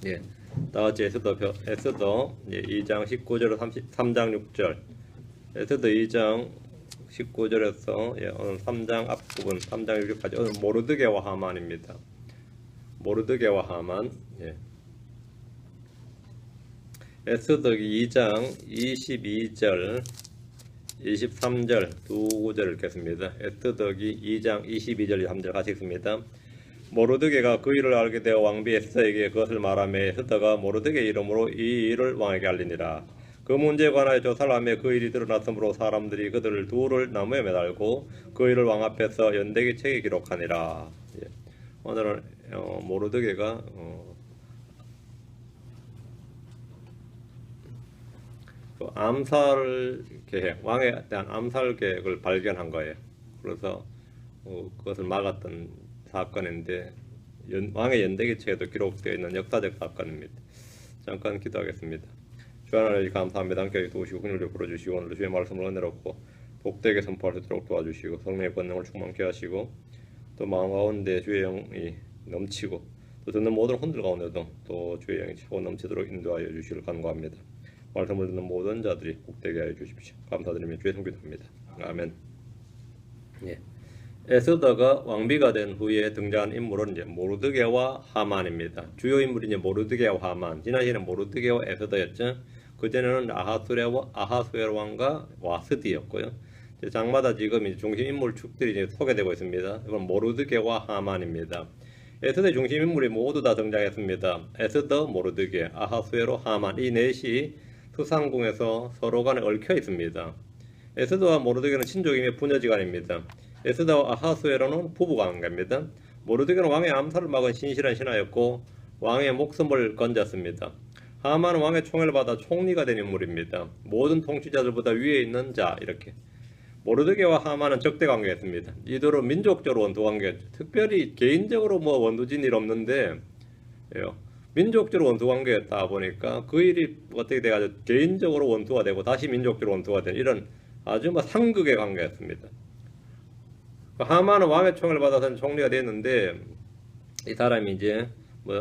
예. 다같이 에스더 2장 19절에서 3장 6절. 에스더 2장 19절에서 오늘 3장 앞부분 3장 6절까지 오늘 모르드게와 하만입니다. 모르드게와 하만. 예. 에스더 2장 22절 23절 두 구절을 읽겠습니다. 에스더기 2장 22절 23절 같이 읽습니다. 모르드게가 그 일을 알게 되어 왕비 에스더에게 그것을 말하며 에스더가 모르드게 이름으로 이 일을 왕에게 알리니라. 그 문제에 관하여 조사를 하며 그 일이 드러났으므로 사람들이 그들을 둘을 나무에 매달고 그 일을 왕 앞에서 연대기 책에 기록하니라. 예. 오늘은 모르드게가 암살 계획, 왕에 대한 암살 계획을 발견한 거예요. 그래서 그것을 막았던 사건인데 왕의 연대기책에도 기록되어 있는 역사적 사건입니다. 잠깐 기도하겠습니다. 주 하나님 감사합니다. 함께 도우시고 긍휼을 베풀어 주시고 오늘도 주의 말씀을 은혜롭고 복되게 선포할 수 있도록 도와주시고 성령의 권능을 충만케 하시고 또 마음 가운데 주의 영이 넘치고 또 듣는 모든 혼들 가운데도 또 주의 영이 차고 넘치도록 인도하여 주시길 간구합니다. 말씀을 듣는 모든 자들이 복되게 하여 주십시오. 감사드리며 주의 성기도 합니다. 아멘. 예. 에스더가 왕비가 된 후에 등장한 인물은 이제 모르드게와 하만입니다. 주요 인물이 이제 모르드게와 하만. 지난 시간에 모르드게와 에스더였죠. 그전에는 아하수에로 왕과 와스디였고요. 장마다 지금 이제 중심 인물 축들이 이제 소개되고 있습니다. 이건 모르드게와 하만입니다. 에스더의 중심 인물이 모두 다 등장했습니다. 에스더, 모르드게, 아하수에로, 하만 이 넷이 수상궁에서 서로 간에 얽혀 있습니다. 에스더와 모르드게는 친족이며 부녀지간입니다. 에스더와 아하수에로는 부부관계입니다. 모르드게는 왕의 암살을 막은 신실한 신하였고 왕의 목숨을 건졌습니다. 하만은 왕의 총애를 받아 총리가 된 인물입니다. 모든 통치자들보다 위에 있는 자 이렇게. 모르드게와 하만은 적대관계였습니다. 이들은 민족적으로 원수관계였죠. 특별히 개인적으로 원수진 일 없는데 민족적으로 원수관계였다 보니까 그 일이 어떻게 돼가지고 개인적으로 원수가 되고 다시 민족적으로 원수가 되는 이런 아주 상극의 관계였습니다. 하만은 왕의 총애를 받아서 총리가 됐는데 이 사람이 이제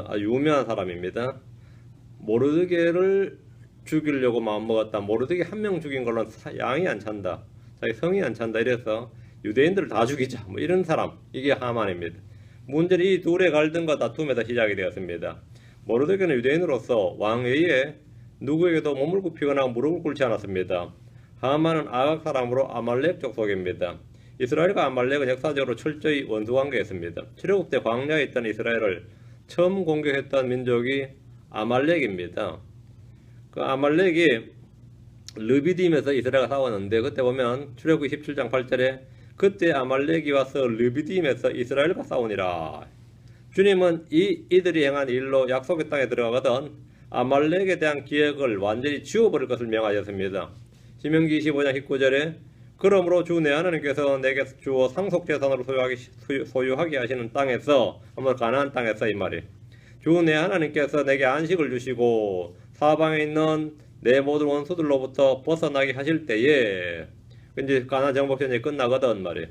아주 유명한 사람입니다. 모르드게를 죽이려고 마음먹었다. 모르드게 한 명 죽인 걸로는 양이 안 찬다. 자기 성이 안 찬다. 이래서 유대인들을 다 죽이자. 이런 사람. 이게 하만입니다. 문제는 이 둘의 갈등과 다툼에서 시작이 되었습니다. 모르드게는 유대인으로서 왕위에 누구에게도 몸을 굽히거나 무릎을 꿇지 않았습니다. 하만은 아각 사람으로 아말렉 족속입니다. 이스라엘과 아말렉은 역사적으로 철저히 원수관계였습니다. 출애굽 때 광야에 있던 이스라엘을 처음 공격했던 민족이 아말렉입니다. 그 아말렉이 르비딤에서 이스라엘과 싸웠는데 그때 보면 출애굽 17장 8절에 그때 아말렉이 와서 르비딤에서 이스라엘과 싸우니라. 주님은 이들이 행한 일로 약속의 땅에 들어가거든 아말렉에 대한 기억을 완전히 지워버릴 것을 명하셨습니다. 신명기 25장 19절에 그러므로 주 내 하나님께서 내게 주어 상속재산으로 소유하게 하시는 땅에서 한번 가나안 땅에서 이 말이 주 내 하나님께서 내게 안식을 주시고 사방에 있는 내 모든 원수들로부터 벗어나게 하실 때에 이제 가나안 정복전이 끝나거든 말이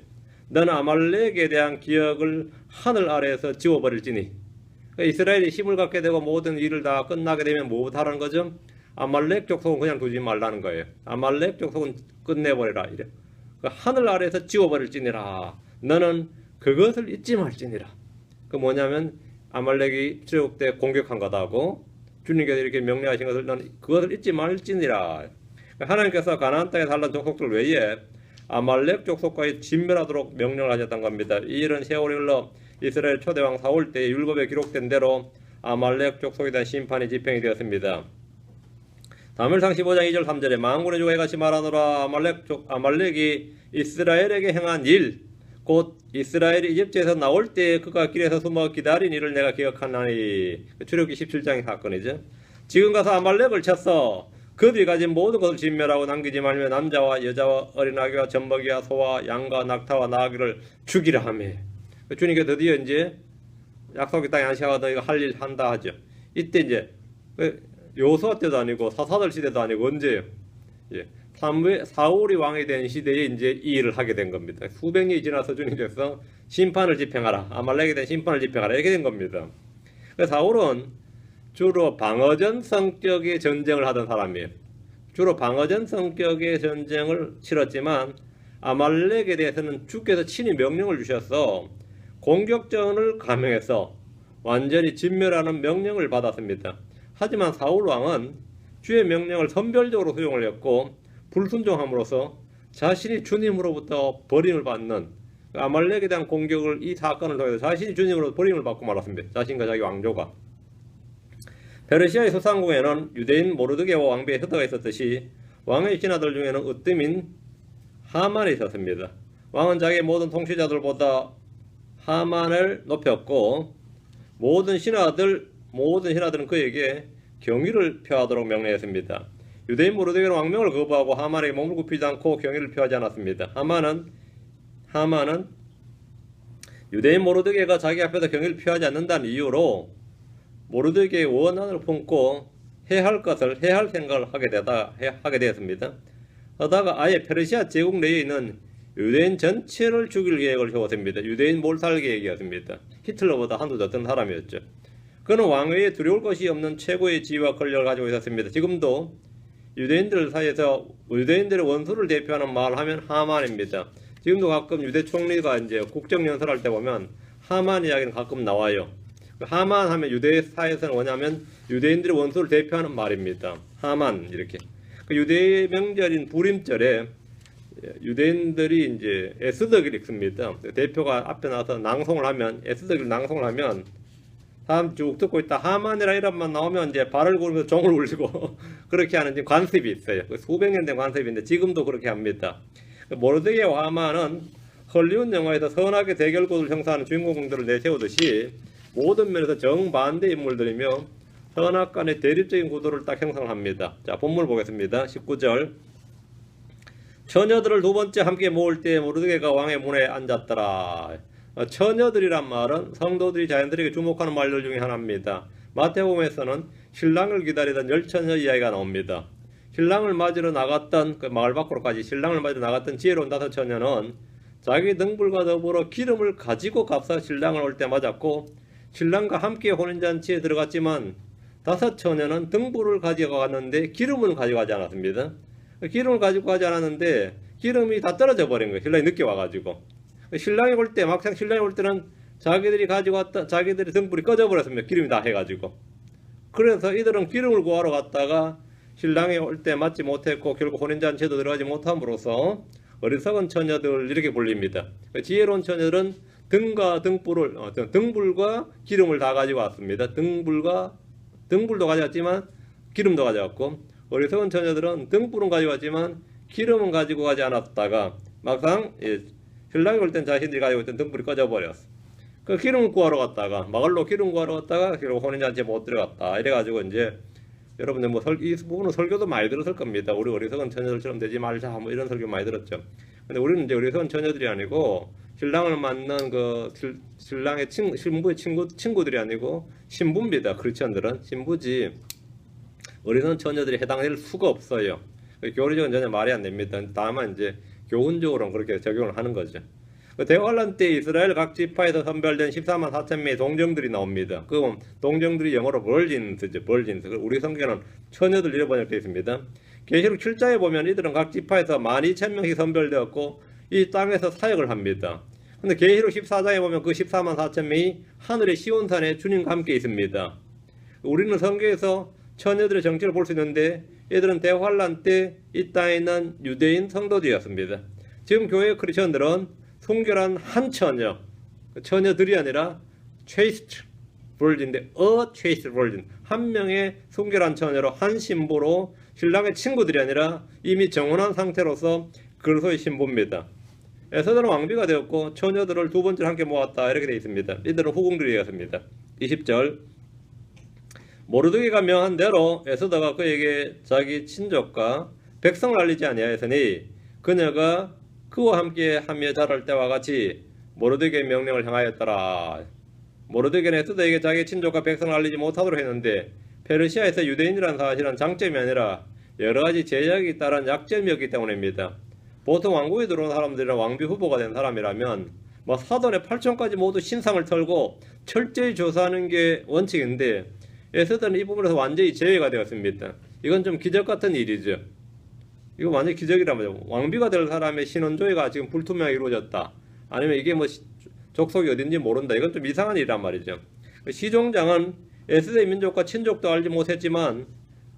너는 아말렉에 대한 기억을 하늘 아래에서 지워버릴지니 이스라엘이 힘을 갖게 되고 모든 일을 다 끝나게 되면 뭐하라는 거죠? 아말렉 족속은 그냥 두지 말라는 거예요. 아말렉 족속은 끝내버리라 이래. 하늘 아래에서 지워버릴지니라. 너는 그것을 잊지 말지니라. 그 뭐냐면 아말렉이 출애굽 때 공격한 거다고 주님께서 이렇게 명령하신 것을 너는 그것을 잊지 말지니라. 하나님께서 가나안 땅에 살던 족속들 외에 아말렉 족속과의 진멸하도록 명령을 하셨던 겁니다. 이 일은 세월이 흘러 이스라엘 초대왕 사울 때의 율법에 기록된 대로 아말렉 족속에 대한 심판이 집행이 되었습니다. 사무엘상 15장 2절 3절에 만군의 주가 이같이 말하노라. 아말렉이 이스라엘에게 행한 일 곧 이스라엘이 이집트에서 나올 때 그가 길에서 숨어 기다린 일을 내가 기억하나니. 출애굽기 17장의 사건이죠. 지금 가서 아말렉을 쳤어. 그들이 가진 모든 것을 진멸하고 남기지 말며 남자와 여자와 어린아기와 젖먹이와 소와 양과 낙타와 나귀를 죽이라 하며 주님께 드디어 이제 약속의 땅에 안식하다 이거 할 일 한다 하죠. 이때 이제 여호수아 때도 아니고 사사들 시대도 아니고 언제요? 예. 사울이 왕이 된 시대에 이제 이 일을 하게 된 겁니다. 수백 년이 지나서 주님께서 심판을 집행하라. 아말렉에 대한 심판을 집행하라. 이렇게 된 겁니다. 사울은 주로 방어전 성격의 전쟁을 하던 사람이에요. 주로 방어전 성격의 전쟁을 치렀지만 아말렉에 대해서는 주께서 친히 명령을 주셔서 공격전을 감행해서 완전히 진멸하는 명령을 받았습니다. 하지만 사울 왕은 주의 명령을 선별적으로 수용을 했고 불순종함으로써 자신이 주님으로부터 버림을 받는 아말렉에 대한 공격을 이 사건을 통해서 자신이 주님으로부터 버림을 받고 말았습니다. 자신과 자기 왕조가. 페르시아의 소상국에는 유대인 모르드게와 왕비 에스더가 있었듯이 왕의 신하들 중에는 으뜸인 하만이 있었습니다. 왕은 자기의 모든 통치자들보다 하만을 높였고 모든 신하들은 그에게 경의를 표하도록 명령했습니다. 유대인 모르드게는 왕명을 거부하고 하만에게 몸을 굽히지 않고 경의를 표하지 않았습니다. 하만은 유대인 모르드게가 자기 앞에서 경의를 표하지 않는다는 이유로 모르드게의 원한을 품고 해할 생각을 하게 되었습니다. 하다가 아예 페르시아 제국 내에 있는 유대인 전체를 죽일 계획을 세웠습니다. 유대인 몰살 계획이었습니다. 히틀러보다 한두 더 뜬 사람이었죠. 그는 왕위에 두려울 것이 없는 최고의 지위와 권력을 가지고 있었습니다. 지금도 유대인들 사이에서 유대인들의 원수를 대표하는 말을 하면 하만입니다. 지금도 가끔 유대 총리가 이제 국정연설할 때 보면 하만 이야기는 가끔 나와요. 하만 하면 유대 사회에서는 뭐냐면 유대인들의 원수를 대표하는 말입니다. 하만 이렇게. 유대 명절인 부림절에 유대인들이 이제 에스더기를 읽습니다. 대표가 앞에 나와서 낭송을 하면 에스더기를 낭송을 하면 사람 쭉 듣고 있다 하만이라 이름만 나오면 이제 발을 구르면서 종을 울리고 그렇게 하는 지금 관습이 있어요. 수백 년 된 관습인데 지금도 그렇게 합니다. 모르드게와 하만은 헐리우드 영화에서 선악의 대결구도를 형성하는 주인공들을 내세우듯이 모든 면에서 정반대 인물들이며 선악 간의 대립적인 구도를 딱 형성을 합니다. 자, 본문을 보겠습니다. 19절. 처녀들을 두 번째 함께 모을 때 모르드게가 왕의 문에 앉았더라. 처녀들이란 말은 성도들이 자연들에게 주목하는 말들 중에 하나입니다. 마태복음에서는 신랑을 기다리던 10처녀 이야기가 나옵니다. 신랑을 맞으러 나갔던 그 마을 밖으로까지 신랑을 맞으러 나갔던 지혜로운 5처녀는 자기 등불과 더불어 기름을 가지고 값사 신랑을 올 때 맞았고 신랑과 함께 혼인잔치에 들어갔지만 5처녀는 등불을 가지고 갔는데 기름은 가져가지 않았습니다. 기름을 가지고 가지 않았는데 기름이 다 떨어져 버린 거예요. 신랑이 늦게 와가지고. 신랑이 올 때 막상 신랑이 올 때는 자기들이 가지고 왔다 자기들이 등불이 꺼져 버렸습니다. 기름이 다 해가지고. 그래서 이들은 기름을 구하러 갔다가 신랑이 올 때 맞지 못했고 결국 혼인잔치에도 들어가지 못함으로써 어리석은 처녀들 이렇게 불립니다. 지혜로운 처녀들은 등불과 기름을 다 가지고 왔습니다. 등불도 가져왔지만 기름도 가져왔고 어리석은 처녀들은 등불은 가져왔지만 기름은 가지고 가지 않았다가 막상 신랑이 올 땐 자신들이 가지고 있던 등불이 꺼져버렸어. 그 기름을 구하러 갔다가 마을로 기름 구하러 갔다가 결국 혼인잔치에 못 들어갔다. 이래가지고 이제 여러분들 이 부분은 설교도 많이 들었을 겁니다. 우리 어리석은 처녀들처럼 되지 말자 뭐 이런 설교 많이 들었죠. 근데 우리는 이제 어리석은 처녀들이 아니고 신랑을 만난 그 신랑의 신부의 친구들이 아니고 신부입니다. 크리스천들은 신부지 어리석은 처녀들이 해당될 수가 없어요. 교리적으로 전혀 말이 안 됩니다. 다만 이제 교훈적으로는 그렇게 적용을 하는 거죠. 대환란 때 이스라엘 각 지파에서 선별된 14만 4천 명의 동정들이 나옵니다. 그 동정들이 영어로 벌진스죠. 벌진스. 우리 성경에는 처녀들 이렇게 번역되어 있습니다. 계시록 7장에 보면 이들은 각 지파에서 12,000명씩 선별되었고 이 땅에서 사역을 합니다. 근데 계시록 14장에 보면 그 14만 4천 명이 하늘의 시온산에 주님과 함께 있습니다. 우리는 성경에서 처녀들의 정체를 볼 수 있는데 이들은 대환란 때 이 땅에 있는 유대인 성도들이었습니다. 지금 교회 크리스천들은 순결한 한 처녀들이 아니라 chaste virgin인데 chaste virgin 한 명의 순결한 처녀로 한 신부로 신랑의 친구들이 아니라 이미 정혼한 상태로서 그리스도의 신부입니다. 에스더는 왕비가 되었고 처녀들을 두 번째로 함께 모았다 이렇게 되어 있습니다. 이들은 후궁들이었습니다. 20절 모르드게가 명한 대로 에스더가 그에게 자기 친족과 백성을 알리지 아니하였으니 그녀가 그와 함께 하며 자랄 때와 같이 모르드게의 명령을 행하였더라. 모르드게는 에스더에게 자기 친족과 백성을 알리지 못하도록 했는데 페르시아에서 유대인이라는 사실은 장점이 아니라 여러가지 제약이 따른 약점이었기 때문입니다. 보통 왕국에 들어온 사람들이나 왕비 후보가 된 사람이라면 사돈의 8촌까지 모두 신상을 털고 철저히 조사하는 게 원칙인데 에스더는 이 부분에서 완전히 제외가 되었습니다. 이건 좀 기적 같은 일이죠. 이거 완전 기적이란 말이죠. 왕비가 될 사람의 신원조회가 지금 불투명하게 이루어졌다. 아니면 이게 뭐 족속이 어딘지 모른다. 이건 좀 이상한 일이란 말이죠. 시종장은 에스더의 민족과 친족도 알지 못했지만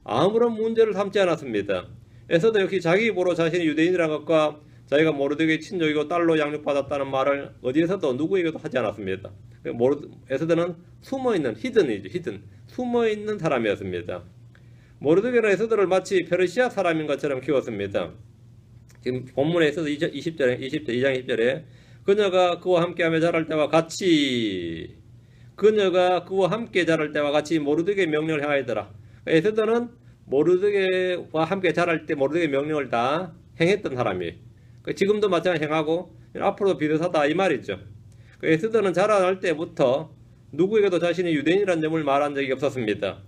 아무런 문제를 삼지 않았습니다. 에스더 역시 자기 입으로 자신이 유대인이라는 것과 자기가 모르드게의 친족이고 딸로 양육받았다는 말을 어디에서도 누구에게도 하지 않았습니다. 에스더는 숨어있는 히든 숨어있는 사람이었습니다. 모르드게는 에스더를 마치 페르시아 사람인 것처럼 키웠습니다. 지금 본문에 있어서 2장 20절에 그녀가 그와 함께하며 자랄 때와 같이 모르드게의 명령을 행하였더라. 에스더는 모르드게와 함께 자랄 때 모르드게의 명령을 다 행했던 사람이에요. 지금도 마찬가지로 행하고 앞으로도 비슷하다 이 말이죠. 에스더는 자라날 때부터 누구에게도 자신이 유대인이라는 점을 말한 적이 없었습니다.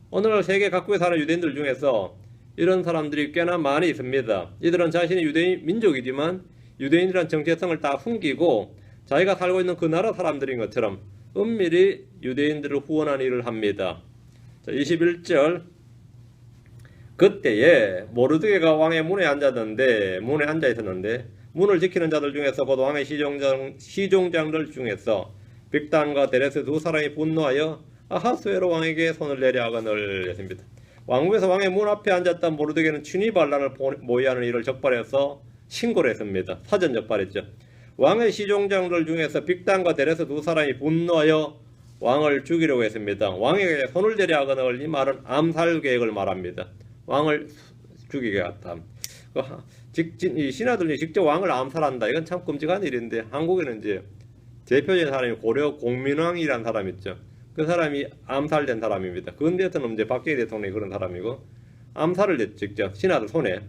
오늘날 세계 각국에 사는 유대인들 중에서 이런 사람들이 꽤나 많이 있습니다. 이들은 자신이 유대인 민족이지만 유대인이라는 정체성을 다 숨기고 자기가 살고 있는 그 나라 사람들인 것처럼 은밀히 유대인들을 후원하는 일을 합니다. 자, 21절 그때에 모르드게가 왕의 문에 앉아 있었는데 문을 지키는 자들 중에서 곧 왕의 시종장들 중에서 빅단과 데레스 두 사람이 분노하여 아하스웨로 왕에게 손을 내려 하거늘 했습니다. 왕궁에서 왕의 문 앞에 앉았던 모르드게는 친위 반란을 모의하는 일을 적발해서 신고를 했습니다. 사전 적발했죠. 왕의 시종장들 중에서 빅단과 데레스 두 사람이 분노하여 왕을 죽이려고 했습니다. 왕에게 손을 내려 하거늘 이 말은 암살 계획을 말합니다. 왕을 죽이게 했다. 이 신하들이 직접 왕을 암살한다. 이건 참 끔찍한 일인데 한국에는 이제 대표적인 사람이 고려 공민왕이라는 사람 있죠. 그 사람이 암살된 사람입니다. 근대에서는 이제 박정희 대통령이 그런 사람이고 암살을 했죠. 직접 신하들 손에.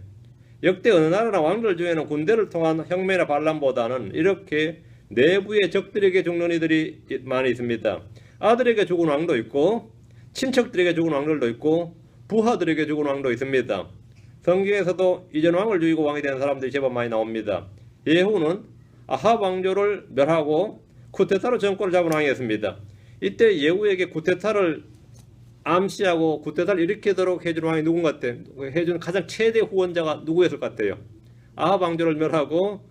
역대 어느 나라나 왕들 중에는 군대를 통한 혁명이나 반란보다는 이렇게 내부의 적들에게 죽는 이들이 많이 있습니다. 아들에게 죽은 왕도 있고 친척들에게 죽은 왕들도 있고 부하들에게 죽은 왕도 있습니다. 성경에서도 이전 왕을 죽이고 왕이 된 사람들이 제법 많이 나옵니다. 예후는 아합 왕조를 멸하고 쿠데타로 정권을 잡은 왕이었습니다. 이때 예후에게 쿠데타를 암시하고 쿠데타를 일으키도록 해준 왕이 누군 것 같아요? 해준 가장 최대 후원자가 누구였을 것 같아요? 아합 왕조를 멸하고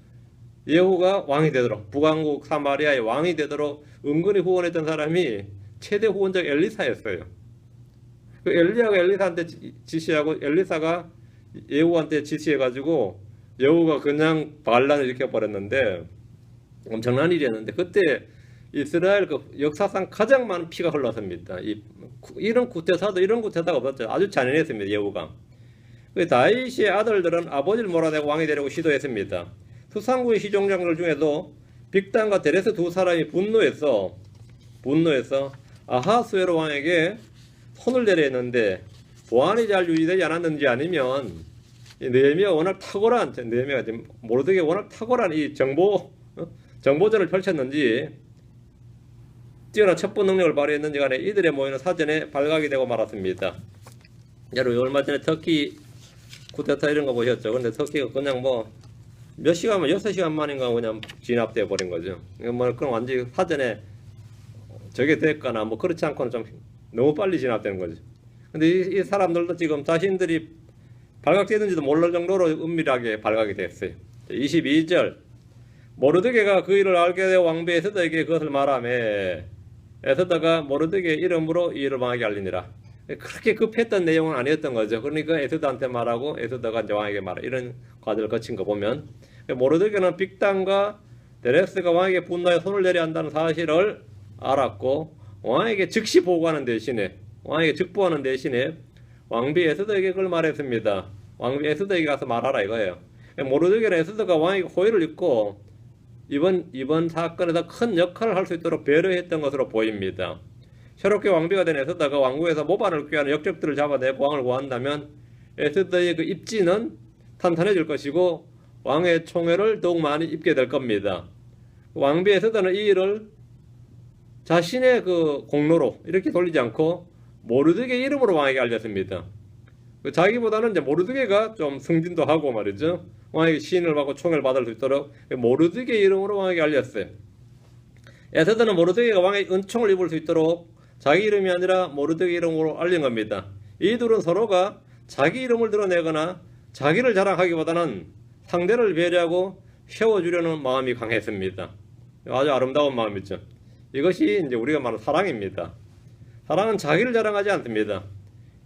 예후가 왕이 되도록 북왕국 사마리아의 왕이 되도록 은근히 후원했던 사람이 최대 후원자가 엘리사였어요. 그 엘리야가 엘리사한테 지시하고 엘리사가 예후한테 지시해가지고 예후가 그냥 반란을 일으켜버렸는데 엄청난 일이었는데 그때 이스라엘 그 역사상 가장 많은 피가 흘렀습니다. 이런 쿠데타가 없었죠. 아주 잔인했습니다. 예후가. 다윗의 아들들은 아버지를 몰아내고 왕이 되려고 시도했습니다. 수상국의 시종장들 중에도 빅단과 데레스 두 사람이 분노해서 아하스웨로 왕에게 손을 내려 했는데 보안이 잘 유지되지 않았는지 아니면 느헤미야가 워낙 탁월한 모르드게가 워낙 탁월한 이 정보전을 펼쳤는지 뛰어난 첩보 능력을 발휘했는지 간에 이들의 모임은 사전에 발각이 되고 말았습니다. 여러분 얼마 전에 터키 쿠데타 이런 거 보셨죠? 근데 터키가 그냥 뭐 몇 시간만 6시간 만인가 그냥 진압돼 버린 거죠. 뭐 그럼 완전히 사전에 저게 됐거나 뭐 그렇지 않고는 좀 너무 빨리 진압되는 거죠. 근데 이 사람들도 지금 자신들이 발각되는지도 모를 정도로 은밀하게 발각이 됐어요. 22절 모르드게가 그 일을 알게 되어 왕비 에스더에게 그것을 말하며 에스더가 모르드게의 이름으로 이 일을 왕에게 알리니라. 그렇게 급했던 내용은 아니었던 거죠. 그러니까 에스더한테 말하고 에스더가 이제 왕에게 말하 이런 과정을 거친 거 보면 모르드게는 빅단과 데레스가 왕에게 분노에 손을 내려야 한다는 사실을 알았고 왕에게 즉시 보고하는 대신에 왕비 에스더에게 그걸 말했습니다. 왕비 에스더에게 가서 말하라 이거예요. 모르드게는 에스더가 왕에게 호의를 입고 이번 사건에서 큰 역할을 할 수 있도록 배려했던 것으로 보입니다. 새롭게 왕비가 된 에스더가 왕국에서 모반을 꾀하는 역적들을 잡아내고 왕을 구한다면 에스더의 그 입지는 탄탄해질 것이고 왕의 총애를 더욱 많이 입게 될 겁니다. 왕비 에스더는 이 일을 자신의 그 공로로 이렇게 돌리지 않고 모르드게 이름으로 왕에게 알렸습니다. 자기보다는 이제 모르드게가 좀 승진도 하고 말이죠. 왕에게 시인을 받고 총애를 받을 수 있도록 모르드게 이름으로 왕에게 알렸어요. 에스더는 모르드게가 왕의 은총을 입을 수 있도록 자기 이름이 아니라 모르드게 이름으로 알린 겁니다. 이 둘은 서로가 자기 이름을 드러내거나 자기를 자랑하기보다는 상대를 배려하고 세워주려는 마음이 강했습니다. 아주 아름다운 마음이죠. 이것이 이제 우리가 말하는 사랑입니다. 사랑은 자기를 자랑하지 않습니다.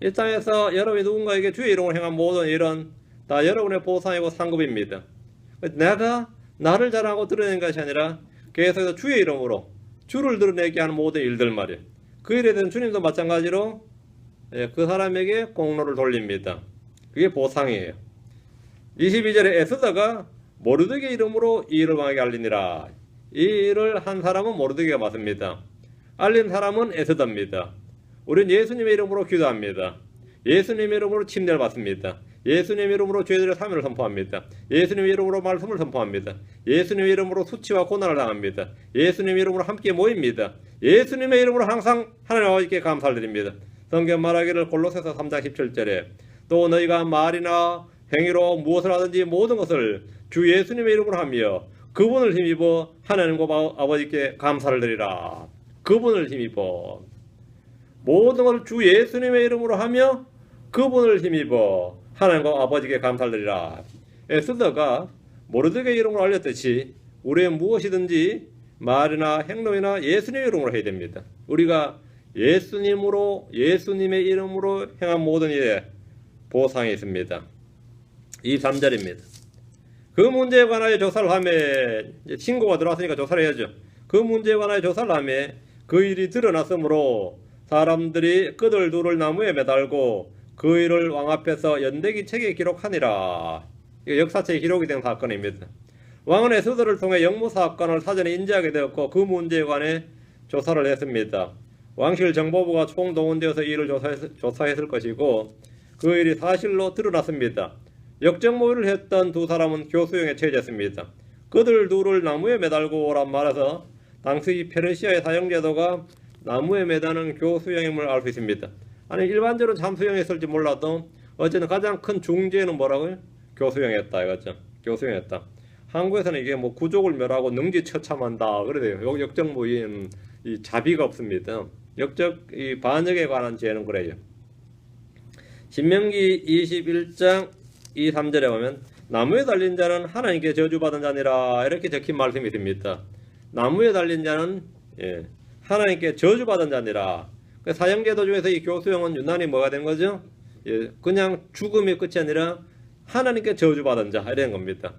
이 땅에서 여러분이 누군가에게 주의 이름을 행한 모든 일은 다 여러분의 보상이고 상급입니다. 내가 나를 자랑하고 드러낸 것이 아니라 계속해서 주의 이름으로 주를 드러내게 하는 모든 일들 말이에요. 그 일에 대한 주님도 마찬가지로 그 사람에게 공로를 돌립니다. 그게 보상이에요. 22절에 에스더가 모르드게 이름으로 이 일을 왕에게 알리니라. 이 일을 한 사람은 모르드게가 맞습니다. 알린 사람은 에스더입니다. 우리는 예수님의 이름으로 기도합니다. 예수님의 이름으로 침례를 받습니다. 예수님의 이름으로 죄들의 사면을 선포합니다. 예수님의 이름으로 말씀을 선포합니다. 예수님의 이름으로 수치와 고난을 당합니다. 예수님의 이름으로 함께 모입니다. 예수님의 이름으로 항상 하나님 아버지께 감사를 드립니다. 성경 말하기를 골로새서 3장 17절에 또 너희가 말이나 행위로 무엇을 하든지 모든 것을 주 예수님의 이름으로 하며 그분을 힘입어 하나님과 아버지께 감사를 드리라. 그분을 힘입어 모든 것을 주 예수님의 이름으로 하며 그분을 힘입어 하나님과 아버지께 감사를 드리라. 에스더가 모르드게 이름으로 알렸듯이 우리의 무엇이든지 말이나 행동이나 예수님의 이름으로 해야 됩니다. 우리가 예수님의 이름으로 행한 모든 일에 보상이 있습니다. 23절입니다. 그 문제에 관하여 조사를 하며 신고가 들어왔으니까 조사를 해야죠. 그 문제에 관하여 조사를 하며 그 일이 드러났으므로 사람들이 그들 둘을 나무에 매달고 그 일을 왕 앞에서 연대기 책에 기록하니라. 역사책에 기록이 된 사건입니다. 왕은 에스더를 통해 영무 사건을 사전에 인지하게 되었고 그 문제에 관해 조사를 했습니다. 왕실 정보부가 총동원되어서 이 일을 조사했을 것이고 그 일이 사실로 드러났습니다. 역정모의를 했던 두 사람은 교수형에 처해졌습니다. 그들 둘을 나무에 매달고 오란 말에서 당시 페르시아의 사형제도가 나무에 매다는 교수형임을 알 수 있습니다. 아니 일반적으로 잠수형이었을지 몰라도 어쨌든 가장 큰 중죄는 뭐라고요? 교수형이었다 이거죠. 교수형이었다. 한국에서는 이게 뭐 구족을 멸하고 능지처참한다 그래요. 역정모의는 이 자비가 없습니다. 이 반역에 관한 죄는 그래요. 신명기 21장 2, 3절에 보면 나무에 달린 자는 하나님께 저주받은 자니라 이렇게 적힌 말씀이 있습니다. 나무에 달린 자는 하나님께 저주받은 자니라. 사형제도 중에서 이 교수형은 유난히 뭐가 된 거죠? 그냥 죽음이 끝이 아니라 하나님께 저주받은 자 이런 겁니다.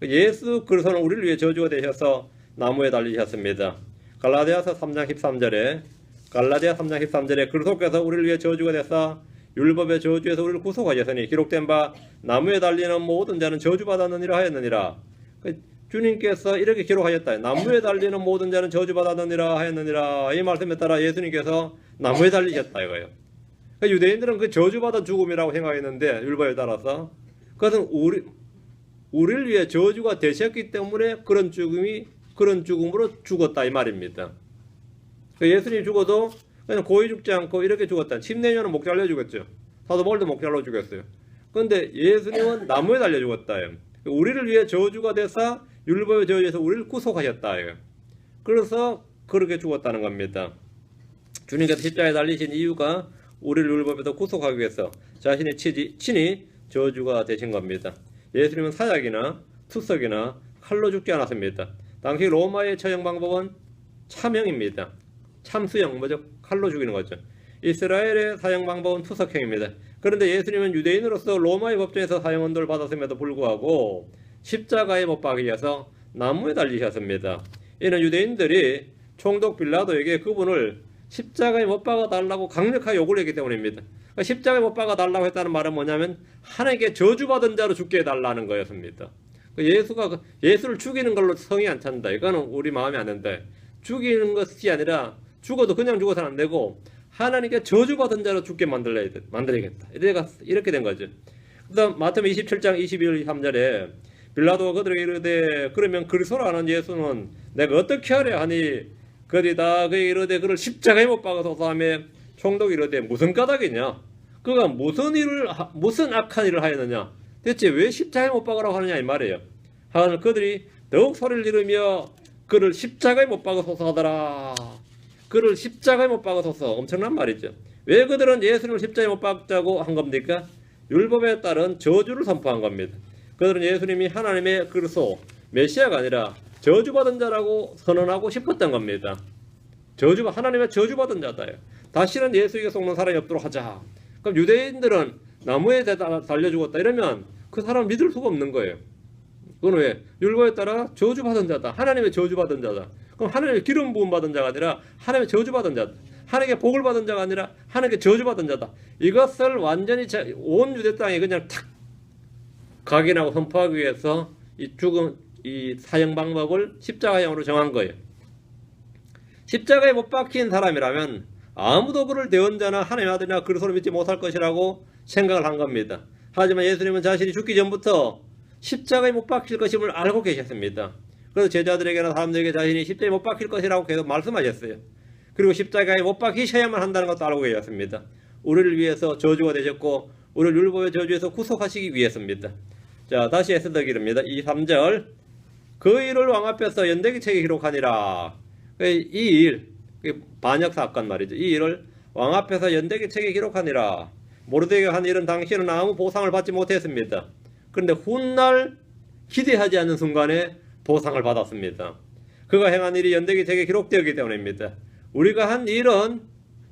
예수 그리스도는 우리를 위해 저주가 되셔서 나무에 달리셨습니다. 갈라디아서 3장 13절에 그리스도께서 우리를 위해 저주가 되사 율법의 저주에서 우리를 구속하셨으니 기록된 바 나무에 달리는 모든 자는 저주받았느니라 하였느니라. 주님께서 이렇게 기록하셨다. 나무에 달리는 모든 자는 저주받았느니라 하였느니라. 이 말씀에 따라 예수님께서 나무에 달리셨다 이거예요. 유대인들은 그 저주받은 죽음이라고 생각했는데 율법에 따라서 그것은 우리를 위해 저주가 되셨기 때문에 그런 죽음으로 죽었다 이 말입니다. 예수님이 죽어도 그냥 고이 죽지 않고 이렇게 죽었다. 침례년은 목 잘려 죽었죠. 사도 바울도 목 잘라 죽였어요. 그런데 예수님은 나무에 달려 죽었다. 우리를 위해 저주가 되사 율법의 저주에서 우리를 구속하셨다. 그래서 그렇게 죽었다는 겁니다. 주님께서 십자가에 달리신 이유가 우리를 율법에서 구속하기 위해서 자신의 친히 저주가 되신 겁니다. 예수님은 사약이나 투석이나 칼로 죽지 않았습니다. 당시 로마의 처형 방법은 참형입니다. 참수형 뭐죠? 칼로 죽이는 거죠. 이스라엘의 사형 방법은 투석형입니다. 그런데 예수님은 유대인으로서 로마의 법정에서 사형 언도를 받았음에도 불구하고 십자가에 못 박기 위해서 나무에 달리셨습니다. 이는 유대인들이 총독 빌라도에게 그분을 십자가에 못 박아 달라고 강력하게 요구를 했기 때문입니다. 십자가에 못 박아 달라고 했다는 말은 뭐냐면 하나님께 저주받은 자로 죽게 해달라는 거였습니다. 예수를 죽이는 걸로 성이 안 찬다. 이거는 우리 마음에 안 든다. 죽이는 것이 아니라 죽어도 그냥 죽어서는 안 되고 하나님께 저주받은 자로 죽게 만들어야겠다. 이렇게 된 거죠. 그다음 마태복음 27장 21, 23절에 빌라도가 그들에게 이르되 그러면 그리스도라 하는 예수는 내가 어떻게 하려 하니 그들이 다 그에게 이르되 그를 십자가에 못 박아서 하며 총독이 이르되 무슨 까닭이냐? 그가 무슨 악한 일을 하였느냐? 대체 왜 십자가에 못 박으라고 하느냐 이 말이에요. 하는 그들이 더욱 소리를 지르며 그를 십자가에 못 박아서 하더라. 그를 십자가에 못 박아서서 엄청난 말이죠. 왜 그들은 예수님을 십자가에 못 박자고 한 겁니까? 율법에 따른 저주를 선포한 겁니다. 그들은 예수님이 하나님의 그리스도 메시아가 아니라 저주받은 자라고 선언하고 싶었던 겁니다. 하나님의 저주받은 자다요. 다시는 예수에게 속는 사람이 없도록 하자. 그럼 유대인들은 나무에 달려 죽었다 이러면 그 사람을 믿을 수가 없는 거예요. 그건 왜? 율법에 따라 저주받은 자다. 하나님의 저주받은 자다. 그럼 하나님의 기름 부음 받은 자가 아니라 하나님의 저주받은 자다. 하나님께 복을 받은 자가 아니라 하나님께 저주받은 자다. 이것을 완전히 온 유대 땅에 그냥 탁 각인하고 선포하기 위해서 이 사형 방법을 십자가형으로 정한 거예요. 십자가에 못 박힌 사람이라면 아무도 그를 대언자나 하나님의 아들이나 그리스도를 믿지 못할 것이라고 생각을 한 겁니다. 하지만 예수님은 자신이 죽기 전부터 십자가에 못 박힐 것임을 알고 계셨습니다. 그래서 제자들에게나 사람들에게 자신이 십자가에 못 박힐 것이라고 계속 말씀하셨어요. 그리고 십자가에 못 박히셔야만 한다는 것도 알고 계셨습니다. 우리를 위해서 저주가 되셨고 우리를 율법의 저주에서 구속하시기 위해서입니다. 자, 다시 에스더 기입니다. 3절 그 일을 왕 앞에서 연대기책에 기록하니라. 이 일, 반역 사건 말이죠. 이 일을 왕 앞에서 연대기책에 기록하니라. 모르드게가 한 일은 당시에는 아무 보상을 받지 못했습니다. 그런데 훗날 기대하지 않는 순간에 보상을 받았습니다. 그가 행한 일이 연대기책에 기록되었기 때문입니다. 우리가 한 일은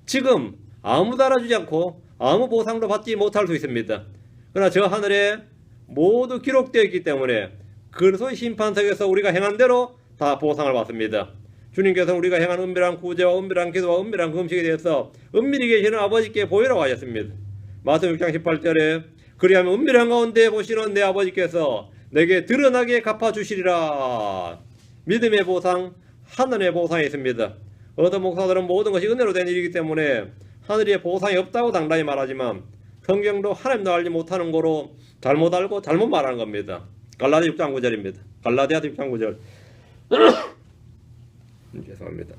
지금 아무도 알아주지 않고 아무 보상도 받지 못할 수 있습니다. 그러나 저 하늘에 모두 기록되어 있기 때문에 그리스도의 심판석에서 우리가 행한 대로 다 보상을 받습니다. 주님께서 우리가 행한 은밀한 구제와 은밀한 기도와 은밀한 금식에 대해서 은밀히 계시는 아버지께 보이라고 하셨습니다. 마태복음 6장 18절에 그리하면 은밀한 가운데 보시는 내 아버지께서 내게 드러나게 갚아주시리라. 믿음의 보상, 하늘의 보상이 있습니다. 어떤 목사들은 모든 것이 은혜로 된 일이기 때문에 하늘의 보상이 없다고 당당히 말하지만 성경도 하나님도 알지 못하는 거로 잘못 알고 잘못 말하는 겁니다. 갈라디아 6장 9절입니다. 갈라디아 6장 9절 죄송합니다.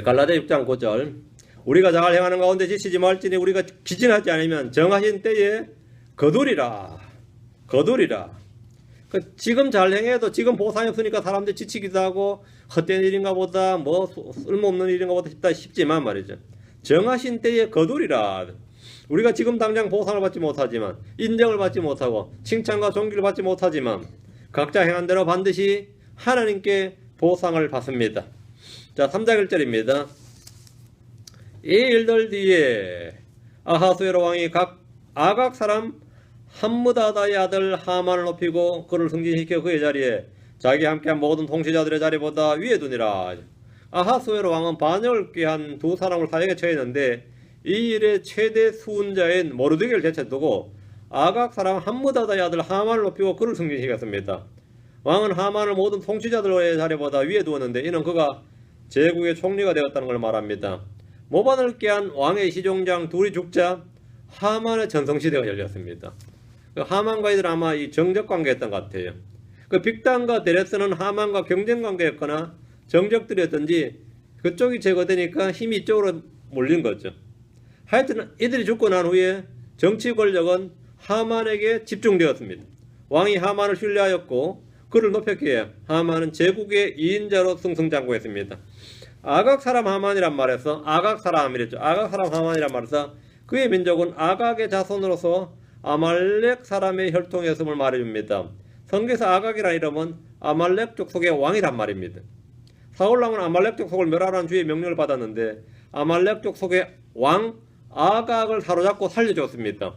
갈라디아 6장 9절 우리가 잘 행하는 가운데 지치지 말지니 우리가 기진하지 않으면 정하신 때에 거두리라. 지금 잘 행해도 지금 보상이 없으니까 사람들이 지치기도 하고 헛된 일인가 보다 쓸모없는 일인가 보다 싶지만 말이죠. 정하신 때에 거두리라. 우리가 지금 당장 보상을 받지 못하지만 인정을 받지 못하고 칭찬과 존귀를 받지 못하지만 각자 행한 대로 반드시 하나님께 보상을 받습니다. 자, 3장 1절입니다. 이 일들 뒤에 아하수에로 왕이 아각 사람 함므다다의 아들 하만을 높이고 그를 승진시켜 그의 자리에 자기 함께한 모든 통치자들의 자리보다 위에 두니라. 아하수에로 왕은 반역을 꾀한 두 사람을 사형에 처했는데 이 일의 최대 수훈자인 모르드게를 제쳐두고 아각 사람 함므다다의 아들 하만을 높이고 그를 승진시켰습니다. 왕은 하만을 모든 통치자들의 자리보다 위에 두었는데 이는 그가 제국의 총리가 되었다는 걸 말합니다. 모반을 꾀한 왕의 시종장 둘이 죽자 하만의 전성시대가 열렸습니다. 하만과 이들 아마 이 정적관계였던 것 같아요. 빅단과 데레스는 하만과 경쟁관계였거나 정적들이었던지 그쪽이 제거되니까 힘이 이쪽으로 몰린 거죠. 하여튼 이들이 죽고 난 후에 정치 권력은 하만에게 집중되었습니다. 왕이 하만을 신뢰하였고 그를 높였기에 하만은 제국의 2인자로 승승장구했습니다. 아각 사람 하만이란 말에서 아각 사람 하만이란 말에서 그의 민족은 아각의 자손으로서 아말렉 사람의 혈통이었음을 말해줍니다. 성경에서 아각이라는 이름은 아말렉 족속의 왕이란 말입니다. 사울왕은 아말렉 족속을 멸하라는 주의 명령을 받았는데 아말렉 족속의 왕 아각을 사로잡고 살려줬습니다.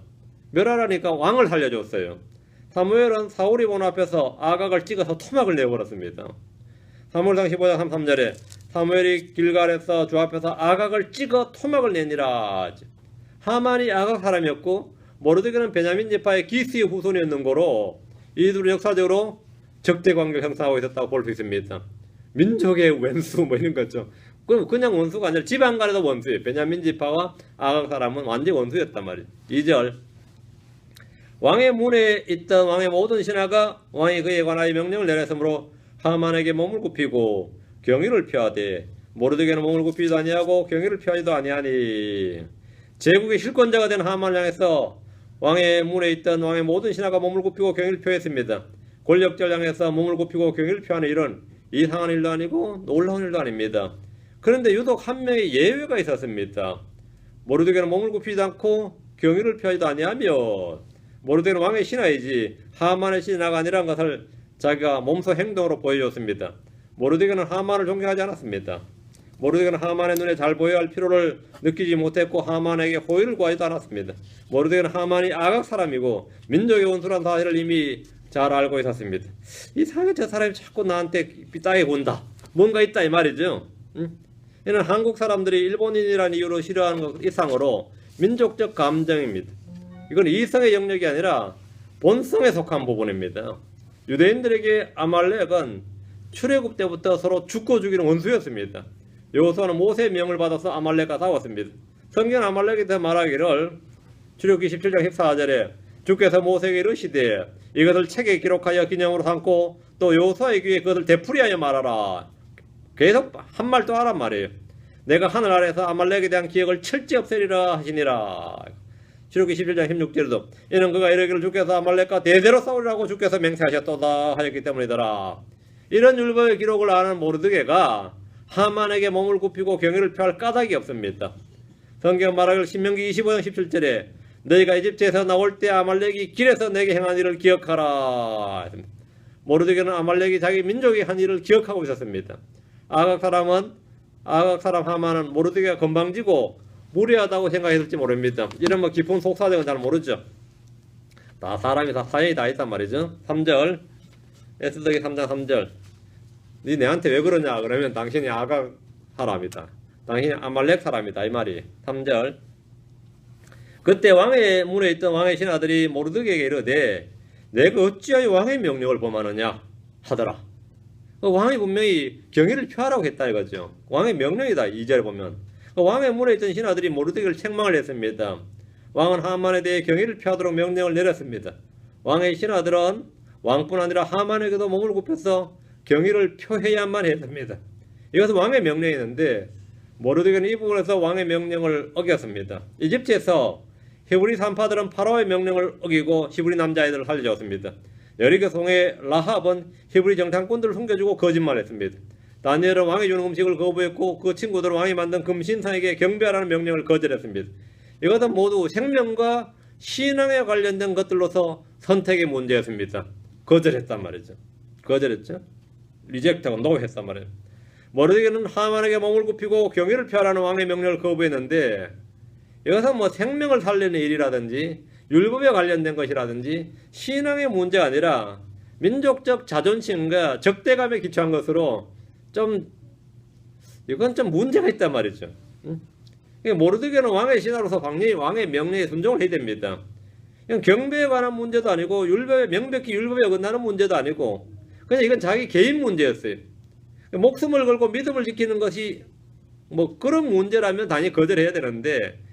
멸하라니까 왕을 살려줬어요. 사무엘은 사울이 보는 앞에서 아각을 찍어서 토막을 내버렸습니다. 사무엘상 15장 33절에 사무엘이 길갈에서 주 앞에서 아각을 찍어 토막을 내니라. 하만이 아각 사람이었고 모르드게는 베냐민 지파의 기스의 후손이었는 거로 이들은 역사적으로 적대관계를 형성하고 있었다고 볼 수 있습니다. 민족의 원수 이런 거죠. 그냥 원수가 아니라 집안 간에도 원수예요. 베냐민 지파와 아각 사람은 완전히 원수였단 말이에요. 2절 왕의 문에 있던 왕의 모든 신하가 왕이 그에 관하여 명령을 내렸으므로 하만에게 몸을 굽히고 경의를 표하되 모르드게는 몸을 굽히지도 아니하고 경의를 표하지도 아니하니 제국의 실권자가 된 하만을 향해서 왕의 문에 있던 왕의 모든 신하가 몸을 굽히고 경의를 표했습니다. 권력자를 향해서 몸을 굽히고 경의를 표하는 일은 이상한 일도 아니고 놀라운 일도 아닙니다. 그런데 유독 한 명의 예외가 있었습니다. 모르드게는 몸을 굽히지 않고 경의를 표하지도 아니하며 모르드게는 왕의 신하이지 하만의 신하가 아니라는 것을 자기가 몸소 행동으로 보여줬습니다. 모르드게는 하만을 존경하지 않았습니다. 모르드게는 하만의 눈에 잘 보여야 할 필요를 느끼지 못했고 하만에게 호의를 구하지도 않았습니다. 모르드게는 하만이 아각 사람이고 민족의 원수란 사실을 이미 잘 알고 있었습니다. 이상하게 저 사람이 자꾸 나한테 삐딱이 군다. 뭔가 있다 이 말이죠. 이는 한국 사람들이 일본인이라는 이유로 싫어하는 것 이상으로 민족적 감정입니다. 이건 이성의 영역이 아니라 본성에 속한 부분입니다. 유대인들에게 아말렉은 출애굽 때부터 서로 죽고 죽이는 원수였습니다. 여호수아는 모세의 명을 받아서 아말렉과 싸웠습니다. 성경 아말렉에 대해 말하기를 출애굽기 17장 14절에 주께서 모세에게 이르시되 이것을 책에 기록하여 기념으로 삼고 또 여호수아의 귀에 그것을 되풀이하여 말하라. 계속 한 말 또 하란 말이에요. 내가 하늘 아래에서 아말렉에 대한 기억을 철저히 없애리라 하시니라. 출애굽기 17장 16절에도 이는 그가 이르기를 주께서 아말렉과 대대로 싸우리라고 주께서 맹세하셨도다 하였기 때문이더라. 이런 율법의 기록을 아는 모르드게가 하만에게 몸을 굽히고 경의를 표할 까닭이 없습니다. 성경 말하기를 신명기 25장 17절에 너희가 이집트에서 나올 때 아말렉이 길에서 내게 행한 일을 기억하라. 모르드게는 아말렉이 자기 민족이 한 일을 기억하고 있었습니다. 아각 사람 하만은 모르드게가 건방지고 무례하다고 생각했을지 모릅니다. 이런 뭐 깊은 속사정은 잘 모르죠. 다 사람이 다 사연이 다 있단 말이죠. 3절 에스더기 3장 3절 니 내한테 왜 그러냐 그러면 당신이 아각 사람이다. 당신이 아말렉 사람이다 이 말이. 3절 그때 왕의 문에 있던 왕의 신하들이 모르드게에게 이르되 내가 어찌하여 왕의 명령을 범하느냐 하더라. 왕이 분명히 경의를 표하라고 했다 이거죠. 왕의 명령이다. 2절에 보면 왕의 문에 있던 신하들이 모르드게를 책망을 했습니다. 왕은 하만에 대해 경의를 표하도록 명령을 내렸습니다. 왕의 신하들은 왕뿐 아니라 하만에게도 몸을 굽혀서 경의를 표해야만 했습니다. 이것은 왕의 명령이었는데 모르드게는 이 부분에서 왕의 명령을 어겼습니다. 이집트에서 히브리 산파들은 파라오의 명령을 어기고 히브리 남자아이들을 살려줬습니다. 여리고 성의 라합은 히브리 정탐꾼들을 숨겨주고 거짓말했습니다. 다니엘은 왕이 주는 음식을 거부했고 그 친구들은 왕이 만든 금신상에게 경배하라는 명령을 거절했습니다. 이것은 모두 생명과 신앙에 관련된 것들로서 선택의 문제였습니다. 거절했단 말이죠. 거절했죠. 리젝트하고 노했단 말이에요. 모르드게는 하만에게 몸을 굽히고 경의를 표하라는 왕의 명령을 거부했는데 이것은 뭐 생명을 살리는 일이라든지 율법에 관련된 것이라든지 신앙의 문제가 아니라 민족적 자존심과 적대감에 기초한 것으로 이건 좀 문제가 있단 말이죠. 모르드게는 왕의 신하로서 왕의 명령에 순종을 해야 됩니다. 그냥 경배에 관한 문제도 아니고 명백히 율법에 어긋나는 문제도 아니고 그냥 이건 자기 개인 문제였어요. 목숨을 걸고 믿음을 지키는 것이 뭐 그런 문제라면 당연히 거절해야 되는데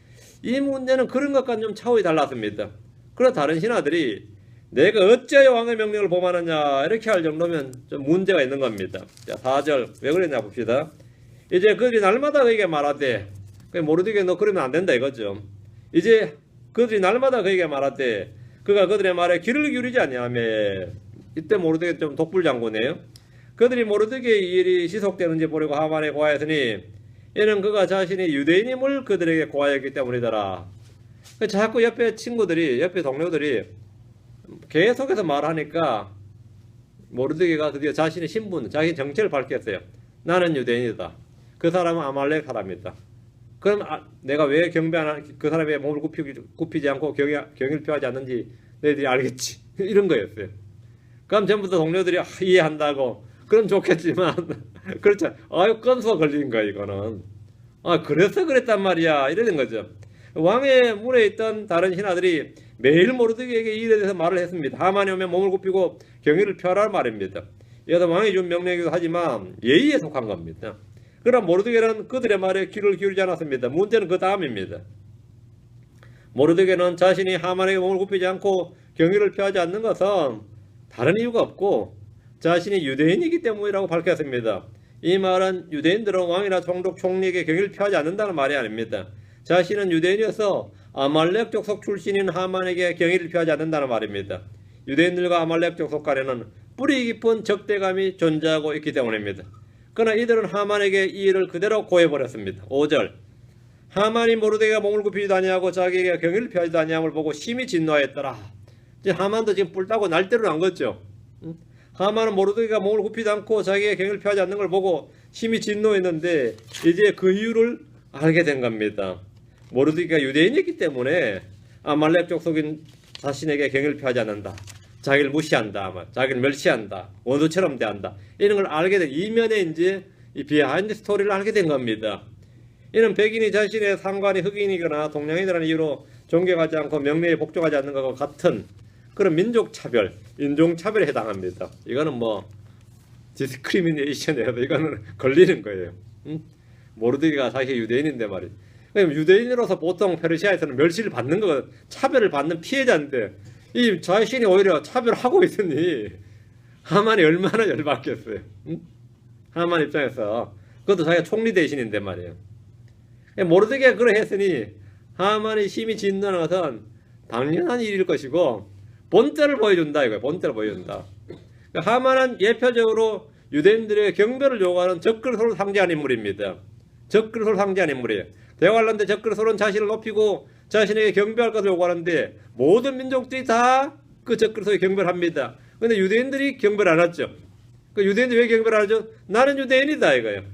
이 문제는 그런 것과는 좀 차원이 달랐습니다. 그래서 다른 신하들이 내가 어찌하여 왕의 명령을 범하느냐 이렇게 할 정도면 좀 문제가 있는 겁니다. 자 4절 왜 그랬냐 봅시다. 이제 그들이 날마다 그에게 말하되 모르드게 너 그러면 안 된다 이거죠. 이제 그들이 날마다 그에게 말하되 그가 그들의 말에 귀를 기울이지 아니하며 이때 모르드게 좀 독불장구네요. 그들이 모르드게의 일이 지속되는지 보려고 하만에 고하였으니 이는 그가 자신이 유대인임을 그들에게 고하였기 때문이더라. 자꾸 옆에 동료들이 계속해서 말하니까 모르드게가 드디어 자신의 신분, 자기 정체를 밝혔어요. 나는 유대인이다. 그 사람은 아말렉 사람이다. 그럼 내가 왜 그 사람의 몸을 굽히지 않고 경의를 표하지 않는지 너희들이 알겠지. 이런 거였어요. 그럼 전부 다 동료들이 이해한다고 그럼 좋겠지만 그렇죠. 건수가 걸린 거야 이거는. 그래서 그랬단 말이야 이러는 거죠. 왕의 문에 있던 다른 신하들이 매일 모르드게에게 이 일에 대해서 말을 했습니다. 하만이 오면 몸을 굽히고 경의를 표하라는 말입니다. 이것은 왕이 준 명령이기도 하지만 예의에 속한 겁니다. 그러나 모르드게는 그들의 말에 귀를 기울이지 않았습니다. 문제는 그 다음입니다. 모르드게는 자신이 하만에게 몸을 굽히지 않고 경의를 표하지 않는 것은 다른 이유가 없고 자신이 유대인이기 때문이라고 밝혔습니다. 이 말은 유대인들은 왕이나 총독, 총리에게 경의를 표하지 않는다는 말이 아닙니다. 자신은 유대인이어서 아말렉 족속 출신인 하만에게 경의를 표하지 않는다는 말입니다. 유대인들과 아말렉 족속 간에는 뿌리 깊은 적대감이 존재하고 있기 때문입니다. 그러나 이들은 하만에게 이 일을 그대로 고해버렸습니다. 5절 하만이 모르드게가 몸을 굽히지도 아니하고 자기에게 경의를 표하지도 아니함을 보고 심히 진노하였더라. 이제 하만도 지금 뿔 따고 날대로 난 거죠. 하만은 모르드게가 몸을 굽히지 않고 자기에게 경의를 표하지 않는 걸 보고 심히 진노했는데 이제 그 이유를 알게 된 겁니다. 모르드게가 유대인이기 때문에 아말렉 족속인 자신에게 경의를 표하지 않는다. 자기를 무시한다. 자기를 멸시한다. 원수처럼 대한다. 이런 걸 알게 된 이면에 이제 이 비하인드 스토리를 알게 된 겁니다. 이는 백인이 자신의 상관이 흑인이거나 동양인이라는 이유로 존경하지 않고 명령에 복종하지 않는 것과 같은 그런 민족 차별, 인종 차별에 해당합니다. 이거는 뭐 디스크리미네이션이에요. 이거는 걸리는 거예요. 모르드게가 사실 유대인인데 말이에요. 유대인으로서 보통 페르시아에서는 멸시를 받는 거, 차별을 받는 피해자인데 이 자신이 오히려 차별하고 있으니 하만이 얼마나 열받겠어요. 하만 입장에서 그것도 자기가 총리 대신인데 말이에요. 모르드게가 그래 했으니 하만이 심히 진노하는 것은 당연한 일일 것이고 본때를 보여준다 이거예요. 본때를 보여준다. 하만은 예표적으로 유대인들의 경배를 요구하는 적그리스도를 상징하는 인물입니다. 적그리스도를 상징하는 인물이에요. 대관람대 적그리스도는 자신을 높이고 자신에게 경배할 것을 요구하는데 모든 민족들이 다 그 적그리스도에 경배를 합니다. 그런데 유대인들이 경배를 안 하죠. 그 유대인들이 왜 경배를 안 하죠? 나는 유대인이다 이거예요.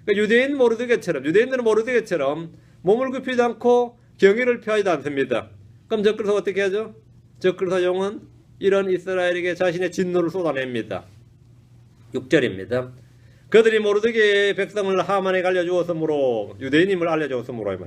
유대인들은 모르드게처럼 몸을 굽히지 않고 경의를 표하지도 않습니다. 그럼 적그리스도가 어떻게 하죠? 적그리스도 영은 이런 이스라엘에게 자신의 진노를 쏟아냅니다. 6절입니다. 그들이 모르드게의 백성을 하만에게 알려주었으므로 유대인임을 알려주었으므로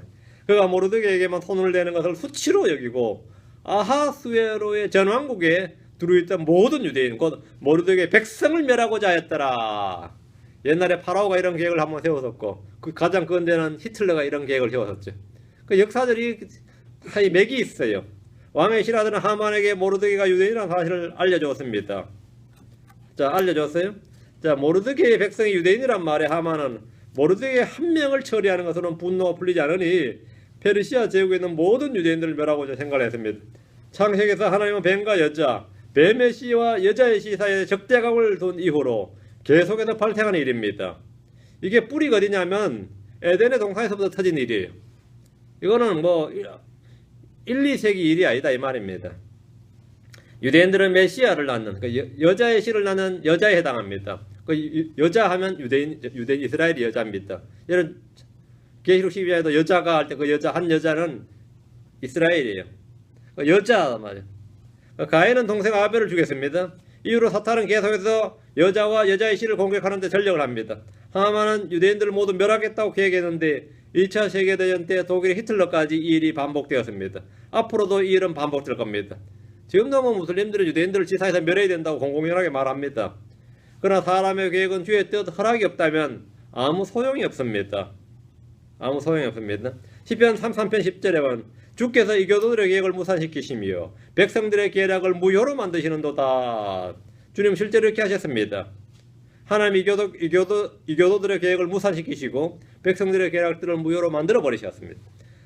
그가 모르드게에게만 손을 대는 것을 수치로 여기고 아하수에로의 전왕국에 들어있던 모든 유대인 곧 모르드게의 백성을 멸하고자 했더라. 옛날에 파라오가 이런 계획을 한번 세웠었고 그 가장 근대는 히틀러가 이런 계획을 세웠었죠. 그 역사들이 사이 맥이 있어요. 왕의 신하들은 하만에게 모르드게가 유대인이라는 사실을 알려주었습니다. 자, 알려줬어요. 자, 모르드게의 백성이 유대인이란 말에 하만은 모르드게 한 명을 처리하는 것으로는 분노가 풀리지 않으니 페르시아 제국에 있는 모든 유대인들을 멸하고자 생각을 했습니다. 창세기에서 하나님은 뱀과 여자, 뱀의 씨와 여자의 씨 사이에 적대감을 둔 이후로 계속해서 발생하는 일입니다. 이게 뿌리가 어디냐면 에덴의 동산에서부터 터진 일이에요. 이거는 뭐 1, 2세기 일이 아니다 이 말입니다. 유대인들은 메시아를 낳는 여자의 씨를 낳는 여자에 해당합니다. 여자 하면 유대인 이스라엘이 여자입니다. 이런 계시록 12장에도 여자가 할 때 그 여자 한 여자는 이스라엘이에요. 여자 말이에요. 가인은 동생 아벨을 죽였습니다. 이후로 사탄은 계속해서 여자와 여자의 씨를 공격하는 데 전력을 합니다. 하만은 유대인들을 모두 멸하겠다고 계획했는데 2차 세계대전 때 독일 히틀러까지 이 일이 반복되었습니다. 앞으로도 이 일은 반복될 겁니다. 지금도 뭐 무슬림들은 유대인들을 지사에서 멸해야 된다고 공공연하게 말합니다. 그러나 사람의 계획은 주의 뜻 허락이 없다면 아무 소용이 없습니다. 아무 소용이 없습니다. 시편 33편 10절에 보면 주께서 이 교도들의 계획을 무산시키시며 백성들의 계략을 무효로 만드시는도다. 주님 실제로 이렇게 하셨습니다. 하나님이 이 교도들의 계획을 무산시키시고 백성들의 계략들을 무효로 만들어 버리셨습니다.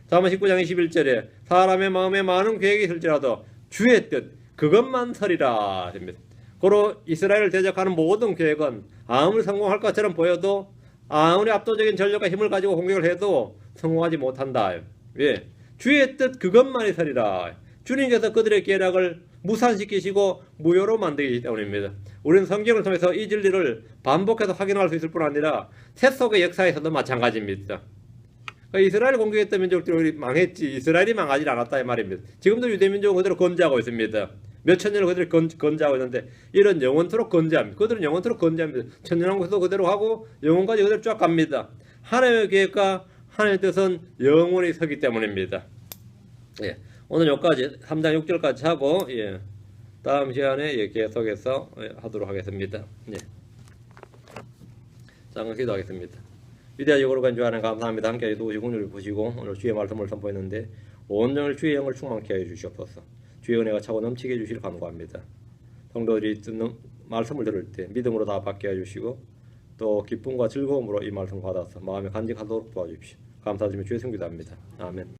잠언 19장 21절에 사람의 마음에 많은 계획이 있을지라도 주의 뜻 그것만 서리라 합니다. 고로 이스라엘을 대적하는 모든 계획은 아무리 성공할 것처럼 보여도 아무리 압도적인 전력과 힘을 가지고 공격을 해도 성공하지 못한다. 왜? 주의 뜻 그것만이 서리라. 주님께서 그들의 계략을 무산시키시고 무효로 만들기 때문입니다. 우리는 성경을 통해서 이 진리를 반복해서 확인할 수 있을 뿐 아니라 세속의 역사에서도 마찬가지입니다. 이스라엘 공격했던 민족들이 망했지 이스라엘이 망하지 않았다 이 말입니다. 지금도 유대민족은 그대로 건재하고 있습니다. 몇천 년을 그대로 건재하고 있는데 이런 영원토록 건재합니다. 그들은 영원토록 건재합니다. 천년왕국도 그대로 하고 영원까지 그대로 쫙 갑니다. 하나님의 계획과 하나님의 뜻은 영원히 서기 때문입니다. 예, 오늘 여기까지 3장 6절까지 하고 다음 시간에 계속해서 하도록 하겠습니다. 잠깐 기도하겠습니다. 위대하시고 거룩한 주 하나님 감사합니다. 함께 도우시고 오늘 보시고 오늘 주의 말씀을 선포했는데 온전히 주의 영을 충만케 하여 주시옵소서. 주의 은혜가 차고 넘치게 해주시길 간구합니다. 성도들이 듣는 말씀을 들을 때 믿음으로 다 받게 해주시고 또 기쁨과 즐거움으로 이 말씀 받아서 마음에 간직하도록 도와주십시오. 감사드리며 주의 성기도합니다. 아멘.